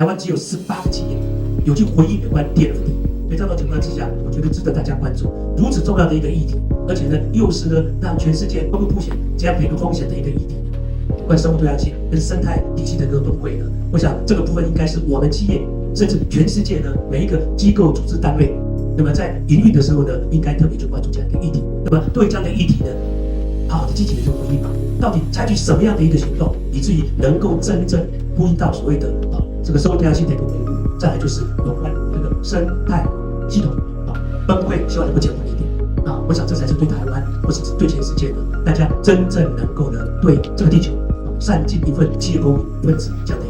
台湾只有18个企业有去回应有关 DNF。所以这种情况之下，我觉得值得大家关注。如此重要的一个议题，而且呢，又是呢让全世界公布风险这样的一个风险的一个议题，有关生物多样性跟生态体系的一个轮回呢，我想这个部分应该是我们企业甚至全世界呢每一个机构组织单位，那么在营运的时候呢，应该特别去关注这样一个议题。那么对这样的议题呢，好好的积极的去回应吧，到底采取什么样的一个行动，以至于能够真正呼应到所谓的这个生物多样性的一个维护。再来就是有关这个生态系统崩溃，希望能够减缓一点我想这才是对台湾或是对全世界呢，大家真正能够呢对这个地球善尽一份企业公民分子这样的